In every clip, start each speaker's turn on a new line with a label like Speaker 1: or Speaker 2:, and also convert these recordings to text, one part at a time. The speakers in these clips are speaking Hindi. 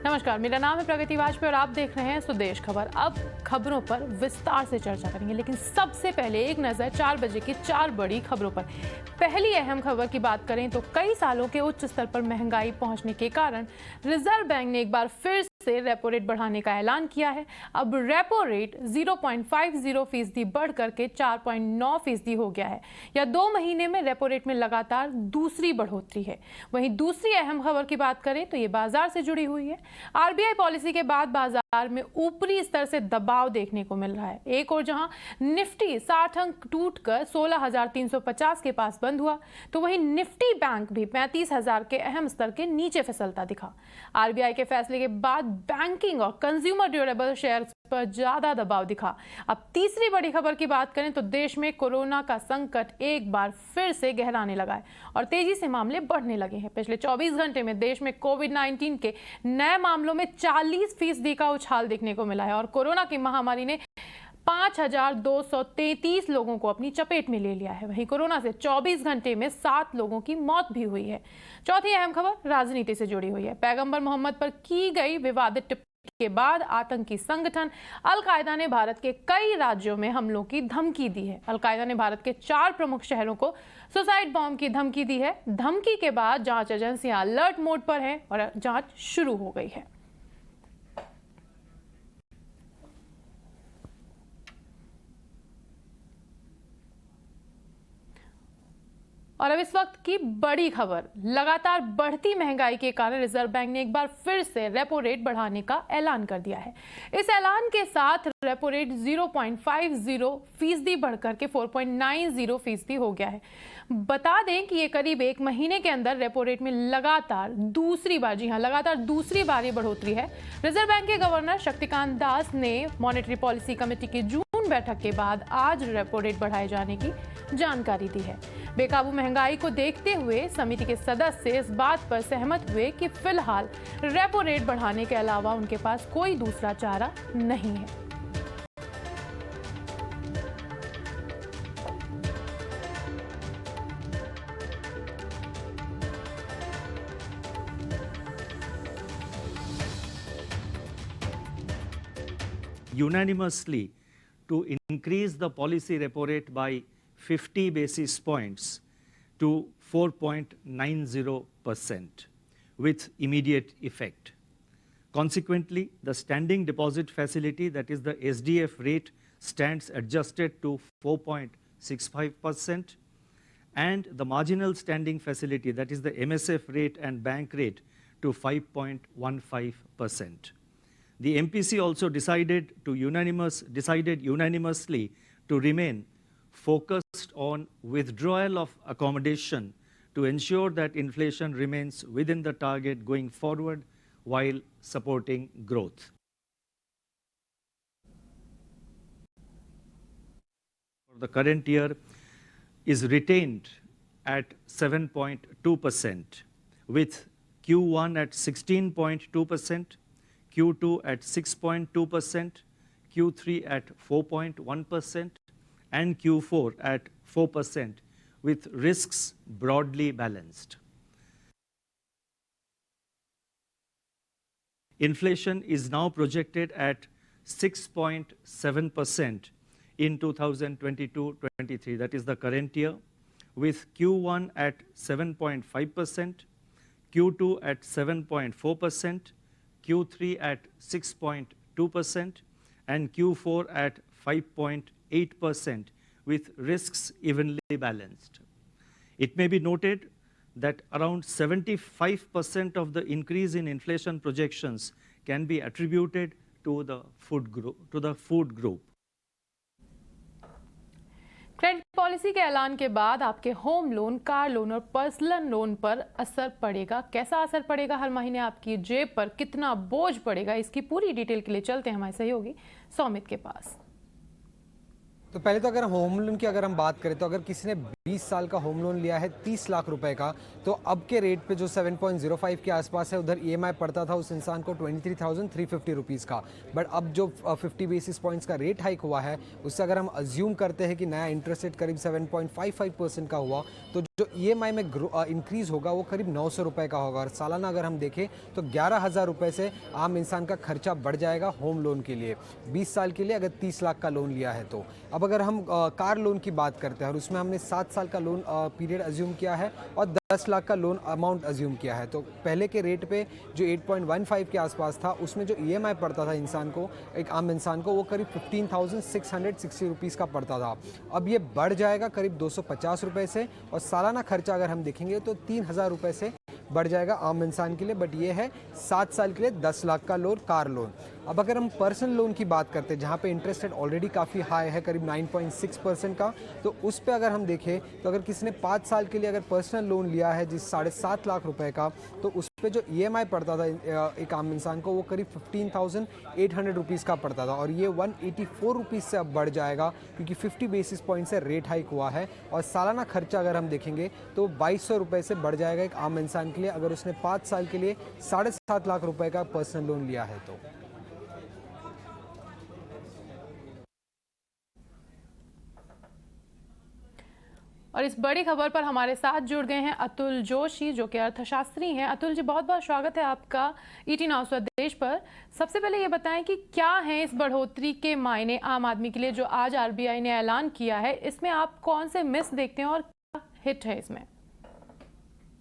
Speaker 1: नमस्कार, मेरा नाम है प्रगति वाजपेयी और आप देख रहे हैं स्वदेश खबर। अब खबरों पर विस्तार से चर्चा करेंगे, लेकिन सबसे पहले एक नजर 4 बजे की 4 बड़ी खबरों पर। पहली अहम खबर की बात करें तो कई सालों के उच्च स्तर पर महंगाई पहुंचने के कारण रिजर्व बैंक ने एक बार फिर से रेपो रेट बढ़ाने का ऐलान किया है। अब रेपो रेट 0.50% बढ़ करके 4.9% हो गया है। यह 2 महीने में रेपो रेट में लगातार दूसरी बढ़ोतरी है। वहीं दूसरी अहम खबर की बात करें तो ये बाजार से जुड़ी हुई है। आरबीआई पॉलिसी के बाद बाजार में ऊपरी स्तर से दबाव देखने को मिल रहा है। एक और जहां निफ्टी 60 अंक टूटकर 16,350 के पास बंद हुआ, तो वहीं निफ्टी बैंक भी 35,000 के अहम स्तर के नीचे फिसलता दिखा। आरबीआई के फैसले के बाद बैंकिंग और कंज्यूमर ड्यूरेबल शेयर्स पर ज्यादा दबाव दिखा। अब तीसरी बड़ी खबर की बात करें तो देश में कोरोना का संकट एक बार फिर से गहराने लगा है और तेजी से मामले बढ़ने लगे हैं। पिछले 24 घंटे में देश में कोविड-19 के नए मामलों में 40% का उछाल देखने को मिला है और कोरोना की महामारी ने 5,233 लोगों को अपनी चपेट में ले लिया है। वहीं कोरोना से 24 घंटे में 7 लोगों की मौत भी हुई है। चौथी अहम खबर राजनीति से जुड़ी हुई है। पैगंबर मोहम्मद पर की गई विवादित टिप्पणी के बाद आतंकी संगठन अल-कायदा ने भारत के कई राज्यों में हमलों की धमकी दी है। अल-कायदा ने भारत के 4 प्रमुख शहरों को सुसाइड बॉम्ब की धमकी दी है। धमकी के बाद जांच एजेंसियां अलर्ट मोड पर हैं और जांच शुरू हो गई है। और अब इस वक्त की बड़ी खबर, लगातार बढ़ती महंगाई के कारण रिजर्व बैंक ने एक बार फिर से रेपो रेट बढ़ाने का ऐलान कर दिया है। इस ऐलान के साथ रेपो रेट 0.50% बढ़कर के 4.90% हो गया है। बता दें कि ये करीब 1 महीने के अंदर रेपो रेट में लगातार दूसरी बार, जी हां, लगातार दूसरी बार ये बढ़ोतरी है। रिजर्व बैंक के गवर्नर शक्तिकांत दास ने मॉनेटरी पॉलिसी कमेटी की जून बैठक के बाद आज रेपो रेट बढ़ाए जाने की जानकारी दी है। बेकाबू महंगाई को देखते हुए समिति के सदस्य इस बात पर सहमत हुए कि फिलहाल रेपो रेट बढ़ाने के अलावा उनके पास कोई दूसरा चारा नहीं है।
Speaker 2: Unanimously to increase the policy repo rate by 50 basis points to 4.90% with immediate effect. Consequently, the standing deposit facility, that is the SDF rate, stands adjusted to 4.65%, and the marginal standing facility, that is the MSF rate and bank rate, to 5.15%. The MPC also decided unanimously to remain focused on withdrawal of accommodation to ensure that inflation remains within the target going forward while supporting growth. For the current year is retained at 7.2%, with Q1 at 16.2%, Q2 at 6.2%, Q3 at 4.1%, and Q4 at 4%, with risks broadly balanced. Inflation is now projected at 6.7% in 2022-23, that is the current year, with Q1 at 7.5%, Q2 at 7.4%, Q3 at 6.2%, and Q4 at 5.8%, with risks evenly balanced. It may be noted that around 75% of the increase in inflation projections can be attributed to the food group.
Speaker 1: Credit policy के ऐलान के बाद आपके होम लोन, कार लोन और पर्सनल लोन पर असर पड़ेगा। कैसा असर पड़ेगा, हर महीने आपकी जेब पर कितना बोझ पड़ेगा, इसकी पूरी डिटेल के लिए चलते हैं हमारे सहयोगी सौमित के पास।
Speaker 3: तो पहले तो अगर होम लोन की अगर हम बात करें तो अगर किसी ने 20 साल का होम लोन लिया है 30 लाख रुपए का, तो अब के रेट पे जो 7.05 के आसपास है, उधर ईएमआई पड़ता था उस इंसान को 23,350 रुपीज़ का। बट अब जो 50 बेसिस पॉइंट्स का रेट हाइक हुआ है, उससे अगर हम अज्यूम करते हैं कि नया इंटरेस्ट रेट करीब 7.55% का हुआ, तो जो ईएमआई में इंक्रीज़ होगा वो करीब 900 रुपये का होगा और सालाना अगर हम देखें तो 11,000 रुपये से आम इंसान का खर्चा बढ़ जाएगा होम लोन के लिए 20 साल के लिए अगर 30 लाख का लोन लिया है तो। अब अगर हम कार लोन की बात करते हैं और उसमें हमने 7 साल का लोन पीरियड अज्यूम किया है और 10 लाख का लोन अमाउंट अज्यूम किया है, तो पहले के रेट पे जो 8.15 के आसपास था उसमें जो ईएमआई पड़ता था इंसान को, एक आम इंसान को, वो करीब 15,660 रुपीज़ का पड़ता था। अब ये बढ़ जाएगा करीब 250 रुपये से और सालाना खर्चा अगर हम देखेंगे तो 3,000 रुपये से बढ़ जाएगा आम इंसान के लिए। बट ये है 7 साल के लिए 10 लाख का लोन, कार लोन। अब अगर हम पर्सनल लोन की बात करते हैं जहाँ पे इंटरेस्ट रेट ऑलरेडी काफ़ी हाई है करीब 9.6% का, तो उस पे अगर हम देखें तो अगर किसी ने 5 साल के लिए अगर पर्सनल लोन लिया है जिस 7.5 लाख रुपए का, तो उस पे जो ईएमआई पड़ता था एक आम इंसान को वो करीब 15,800 रुपीज़ का पड़ता था और ये 184 रुपीज़ से अब बढ़ जाएगा क्योंकि 50 बेसिस पॉइंट से रेट हाइक हुआ है। और सालाना खर्चा अगर हम देखेंगे तो 2,200 रुपये से बढ़ जाएगा एक आम इंसान के लिए अगर उसने 5 साल के लिए 7.5 लाख रुपए का पर्सनल लोन लिया है तो।
Speaker 1: और इस बड़ी खबर पर हमारे साथ जुड़ गए हैं अतुल जोशी जो कि अर्थशास्त्री हैं। अतुल जी, बहुत बहुत स्वागत है आपका ईटी नाउ स्वदेश पर। सबसे पहले ये बताएं कि क्या है इस बढ़ोतरी के मायने आम आदमी के लिए जो आज आरबीआई ने ऐलान किया है, इसमें आप कौन से मिस देखते हैं और क्या हिट है इसमें?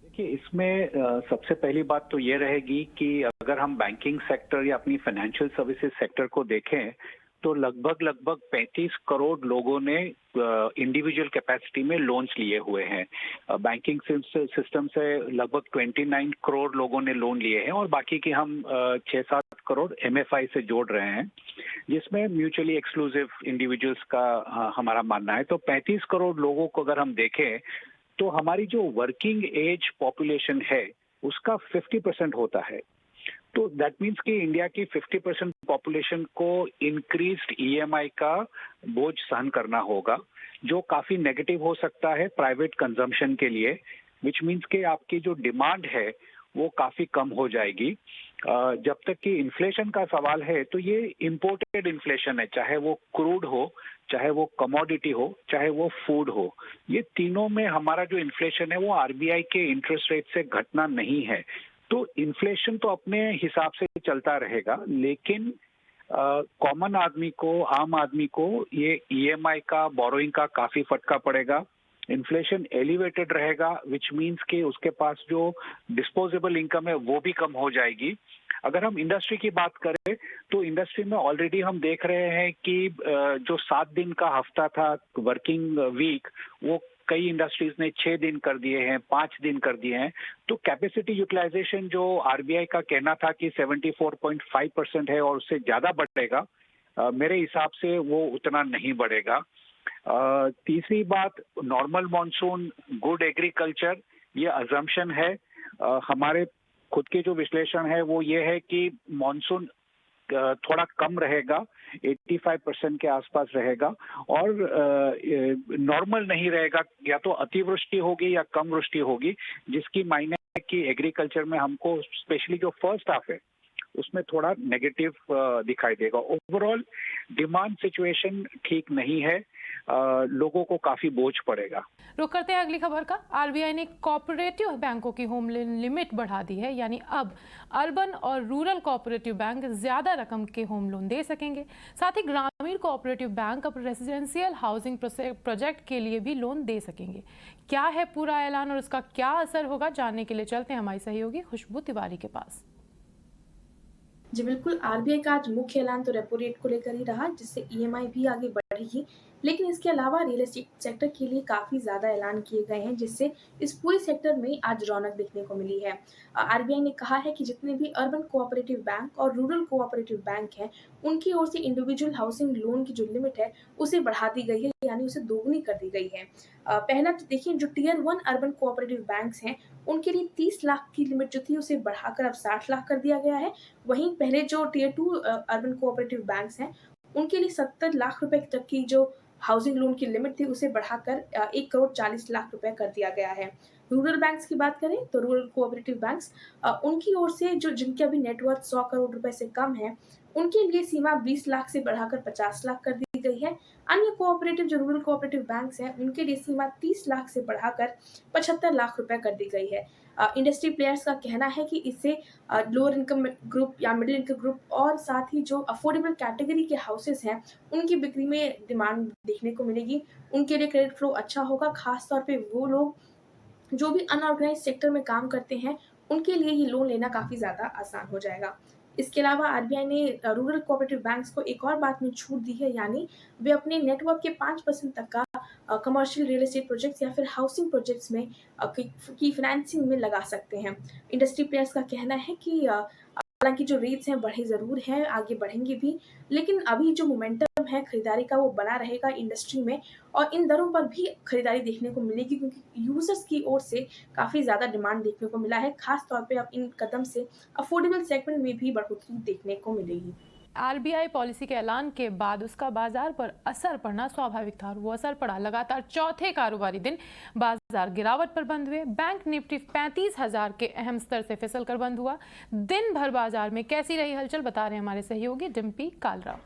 Speaker 4: देखिए, इसमें सबसे पहली बात तो ये रहेगी कि अगर हम बैंकिंग सेक्टर या अपनी फाइनेंशियल सर्विसेज सेक्टर को देखें तो लगभग 35 करोड़ लोगों ने इंडिविजुअल कैपेसिटी में लोन्स लिए हुए हैं। बैंकिंग सिस्टम से लगभग 29 करोड़ लोगों ने लोन लिए हैं और बाकी की हम 6-7 करोड़ एमएफआई से जोड़ रहे हैं, जिसमें म्यूचुअली एक्सक्लूसिव इंडिविजुअल्स का हमारा मानना है। तो 35 करोड़ लोगों को अगर हम देखें तो हमारी जो वर्किंग एज पॉपुलेशन है उसका 50% होता है। तो दैट मीन्स कि इंडिया की 50% पॉपुलेशन को इंक्रीज्ड ईएमआई का बोझ सहन करना होगा, जो काफी नेगेटिव हो सकता है प्राइवेट कंजम्पशन के लिए, विच मीन्स कि आपकी जो डिमांड है वो काफी कम हो जाएगी। जब तक कि इन्फ्लेशन का सवाल है तो ये इम्पोर्टेड इन्फ्लेशन है, चाहे वो क्रूड हो, चाहे वो कमोडिटी हो, चाहे वो फूड हो। ये तीनों में हमारा जो इन्फ्लेशन है वो आरबीआई के इंटरेस्ट रेट से घटना नहीं है। तो इन्फ्लेशन तो अपने हिसाब से चलता रहेगा, लेकिन कॉमन आदमी को, आम आदमी को ये ईएमआई का, बोरोइंग का काफी फटका पड़ेगा। इन्फ्लेशन एलिवेटेड रहेगा, विच मीन्स कि उसके पास जो डिस्पोजेबल इनकम है वो भी कम हो जाएगी। अगर हम इंडस्ट्री की बात करें तो इंडस्ट्री में ऑलरेडी हम देख रहे हैं कि जो 7 दिन का हफ्ता था वर्किंग वीक, वो कई इंडस्ट्रीज ने 6 दिन कर दिए हैं, 5 दिन कर दिए हैं। तो कैपेसिटी यूटिलाइजेशन जो आरबीआई का कहना था कि 74.5% है और उससे ज्यादा बढ़ेगा, मेरे हिसाब से वो उतना नहीं बढ़ेगा। तीसरी बात, नॉर्मल मॉनसून, गुड एग्रीकल्चर, ये अजम्पशन है। हमारे खुद के जो विश्लेषण है वो ये है कि मॉनसून थोड़ा कम रहेगा, 85% के आसपास रहेगा और नॉर्मल नहीं रहेगा, या तो अतिवृष्टि होगी या कम वृष्टि होगी, जिसकी मायने है कि एग्रीकल्चर में हमको स्पेशली जो फर्स्ट हाफ है उसमें थोड़ा नेगेटिव दिखाई देगा। ओवरऑल डिमांड सिचुएशन ठीक नहीं है, लोगों को काफी बोझ पड़ेगा।
Speaker 1: रुक करते हैं अगली खबर का। आरबीआई ने कोऑपरेटिव बैंकों की होम लोन लिमिट बढ़ा दी है, यानी अब अर्बन और रूरल कोऑपरेटिव बैंक ज्यादा रकम के होम लोन दे सकेंगे। साथ ही ग्रामीण कोऑपरेटिव बैंक अब रेजिडेंशियल हाउसिंग प्रोजेक्ट के लिए भी लोन दे सकेंगे। क्या है पूरा ऐलान और उसका क्या असर होगा, जानने के लिए चलते हैं हमारी सहयोगी खुशबू तिवारी के पास।
Speaker 5: जी बिल्कुल, आरबीआई का आज मुख्य ऐलान तो रेपो रेट को लेकर ही रहा, जिससे ईएमआई भी आगे बढ़ेगी। लेकिन इसके अलावा रियल एस्टेट सेक्टर के लिए काफ़ी ज़्यादा ऐलान किए गए हैं, जिससे इस पूरे सेक्टर में आज रौनक देखने को मिली है। आरबीआई ने कहा है कि जितने भी अर्बन कोऑपरेटिव बैंक और रूरल कोऑपरेटिव बैंक हैं, उनकी ओर से इंडिविजुअल हाउसिंग लोन की जो लिमिट है उसे बढ़ा दी गई है, यानी उसे दोगुनी कर दी गई है। पहला तो देखिए, जो टियर 1 अर्बन कोऑपरेटिव बैंक्स हैं उनके लिए 30 लाख की लिमिट जो थी उसे बढ़ाकर अब 60 लाख कर दिया गया है। वहीं पहले जो टियर 2 अर्बन कोऑपरेटिव बैंक्स हैं उनके लिए 70 लाख रुपए तक की जो हाउसिंग लोन की लिमिट थी उसे बढ़ाकर 1 करोड़ 40 लाख रुपए कर दिया गया है। रूरल बैंक्स की बात करें तो रूरल कोऑपरेटिव बैंक्स उनकी ओर से जो जिनके अभी नेटवर्थ 100 करोड़ रुपए से कम है, उनके लिए सीमा 20 लाख से बढ़ाकर 50 लाख कर दी गई है। अन्य कोऑपरेटिव जो रूरल कोऑपरेटिव बैंक्स हैं उनके लिए सीमा 30 लाख से बढ़ाकर 75 लाख रुपए कर दी गई है। इंडस्ट्री प्लेयर्स का कहना है कि इससे लोअर इनकम ग्रुप या मिडिल इनकम ग्रुप और साथ ही जो अफोर्डेबल कैटेगरी के हाउसेस हैं उनकी बिक्री में डिमांड देखने को मिलेगी। उनके लिए क्रेडिट फ्लो अच्छा होगा, खास तौर पे वो लोग जो भी अनऑर्गेनाइज्ड सेक्टर में काम करते हैं उनके लिए ये लोन लेना काफ़ी ज़्यादा आसान हो जाएगा। इसके अलावा आरबीआई ने रूरल कोऑपरेटिव बैंक्स को एक और बात में छूट दी है, यानी वे अपने नेटवर्क के 5% तक का कमर्शियल रियल एस्टेट प्रोजेक्ट्स या फिर हाउसिंग प्रोजेक्ट्स में की फाइनेंसिंग में लगा सकते हैं। इंडस्ट्री प्लेयर्स का कहना है कि हालांकि जो रेट्स हैं बढ़े ज़रूर हैं, आगे बढ़ेंगे भी, लेकिन अभी जो मोमेंटम है खरीदारी का वो बना रहेगा इंडस्ट्री में और इन दरों पर भी खरीदारी देखने को मिलेगी क्योंकि यूजर्स की ओर से काफ़ी ज़्यादा डिमांड देखने को मिला है। खास तौर पे अब इन कदम से अफोर्डेबल सेगमेंट में भी बढ़ोतरी देखने को मिलेगी।
Speaker 1: आरबीआई पॉलिसी के ऐलान के बाद उसका बाजार पर असर पड़ना स्वाभाविक था और वो असर पड़ा। लगातार चौथे कारोबारी दिन बाजार गिरावट पर बंद हुए। बैंक निफ्टी 35,000 के अहम स्तर से फिसल कर बंद हुआ। दिन भर बाजार में कैसी रही हलचल बता रहे हैं हमारे सहयोगी डिम्पी कालरा।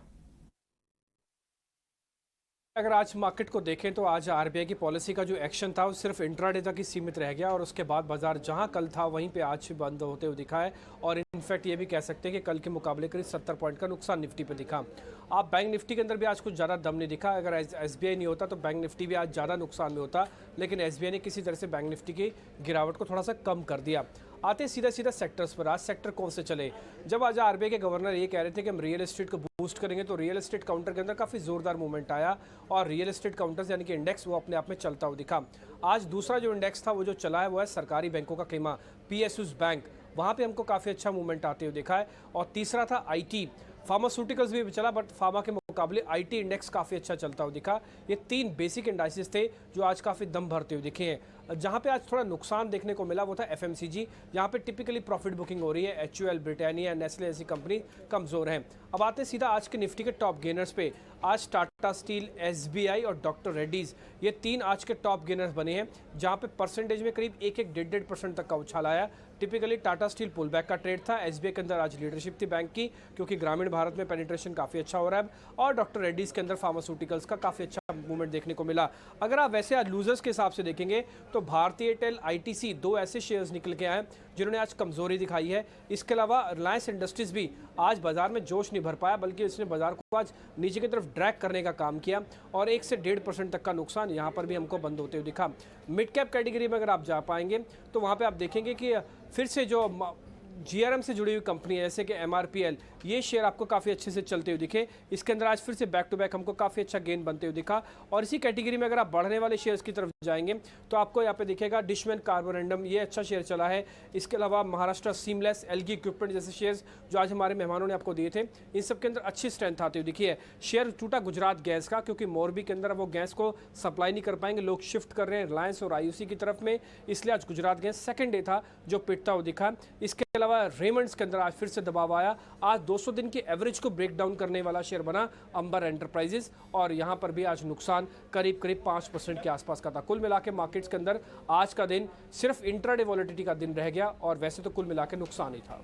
Speaker 6: अगर आज मार्केट को देखें तो आज आरबीआई की पॉलिसी का जो एक्शन था वो सिर्फ इंट्राडे तक ही सीमित रह गया और उसके बाद बाजार जहां कल था वहीं पे आज बंद होते हुए दिखा है और इनफैक्ट ये भी कह सकते हैं कि कल के मुकाबले करीब 70 पॉइंट का नुकसान निफ्टी पे दिखा। आप बैंक निफ्टी के अंदर भी आज कुछ ज़्यादा दम नहीं दिखा। अगर एसबीआई नहीं होता तो बैंक निफ्टी भी आज ज़्यादा नुकसान में होता, लेकिन एसबीआई ने किसी तरह से बैंक निफ्टी की गिरावट को थोड़ा सा कम कर दिया। आते सीधा सेक्टर्स पर। आज सेक्टर कौन से चले? जब आज आरबीआई के गवर्नर ये कह रहे थे कि हम रियल एस्टेट को बूस्ट करेंगे तो रियल एस्टेट काउंटर के अंदर काफ़ी जोरदार मूवमेंट आया और रियल एस्टेट काउंटर्स यानी कि इंडेक्स वो अपने आप में चलता हुआ दिखा। आज दूसरा जो इंडेक्स था वो जो चला है वो है सरकारी बैंकों का कीमा, पीएसयूज बैंक, वहाँ पे हमको काफ़ी अच्छा मूवमेंट आते हुए दिखा है। और तीसरा था आईटी, फार्मास्यूटिकल्स भी चला बट फार्मा के मुकाबले आईटी इंडेक्स काफ़ी अच्छा चलता हुआ दिखा। ये 3 बेसिक इंडाइसेस थे जो आज काफ़ी दम भरते हुए दिखे हैं। जहाँ पे आज थोड़ा नुकसान देखने को मिला वो था एफएमसीजी, जहाँ पे टिपिकली प्रॉफिट बुकिंग हो रही है। एचयूएल, ब्रिटानिया, नेस्ले ऐसी कंपनी कमज़ोर हैं। अब आते सीधा आज के निफ्टी के टॉप गेनर्स पे। आज टाटा स्टील, एसबीआई और डॉक्टर रेड्डीज ये 3 आज के टॉप गेनर्स बने हैं, जहाँ पे परसेंटेज में करीब 1-1.5% तक का उछाल आया। Typically Tata Steel pull back का ट्रेड था। एसबीआई के अंदर आज लीडरशिप थी बैंक की क्योंकि ग्रामीण भारत में पेनिट्रेशन काफ़ी अच्छा हो रहा है और डॉक्टर रेड्डीज के अंदर फार्मास्यूटिकल्स का काफ़ी अच्छा मूवमेंट देखने को मिला। अगर आप वैसे आज लूजर्स के हिसाब से देखेंगे तो भारतीय एयरटेल, आईटीसी 2 ऐसे शेयर्स निकल के आए जिन्होंने आज कमजोरी दिखाई है। इसके अलावा रिलायंस इंडस्ट्रीज भी आज बाजार में जोश नहीं भर पाया बल्कि इसने बाजार को आज नीचे की तरफ ड्रैग करने का काम किया और 1 से 1.5% तक का नुकसान यहाँ पर भी हमको बंद होते हुए दिखा। मिड कैप कैटेगरी में अगर आप जा पाएंगे तो वहाँ पे आप देखेंगे कि फिर से जो जीआरएम से जुड़ी हुई कंपनी है जैसे कि एमआरपीएल, ये शेयर आपको काफ़ी अच्छे से चलते हुए दिखे। इसके अंदर आज फिर से बैक टू बैक हमको काफ़ी अच्छा गेन बनते हुए दिखा। और इसी कैटेगरी में अगर आप बढ़ने वाले शेयर्स की तरफ जाएंगे तो आपको यहाँ पे दिखेगा डिशमैन कार्बोरेंडम, ये अच्छा शेयर चला है। इसके अलावा महाराष्ट्र सीमलेस, एलगी इक्विपमेंट जैसे शेयर्स जो आज हमारे मेहमानों ने आपको दिए थे, इन सब के अंदर अच्छी स्ट्रेंथ आती हुई दिखी है। शेयर टूटा गुजरात गैस का क्योंकि मोरबी के अंदर वो गैस को सप्लाई नहीं कर पाएंगे, लोग शिफ्ट कर रहे हैं रिलायंस और आईयूसी की तरफ में, इसलिए आज गुजरात गैस सेकेंड डे था जो पिटता हुआ दिखा। इसके अलावा रेमंड्स के अंदर आज फिर से दबाव आया। आज 200 दिन की एवरेज को ब्रेक डाउन करने वाला शेयर बना अंबर एंटरप्राइजेस और यहां पर भी आज नुकसान करीब 5% के आसपास का था। कुल मिला के मार्केट्स के अंदर आज का दिन सिर्फ इंट्राडे वॉलेटिलिटी का दिन रह गया और वैसे तो कुल मिला के नुकसान ही था।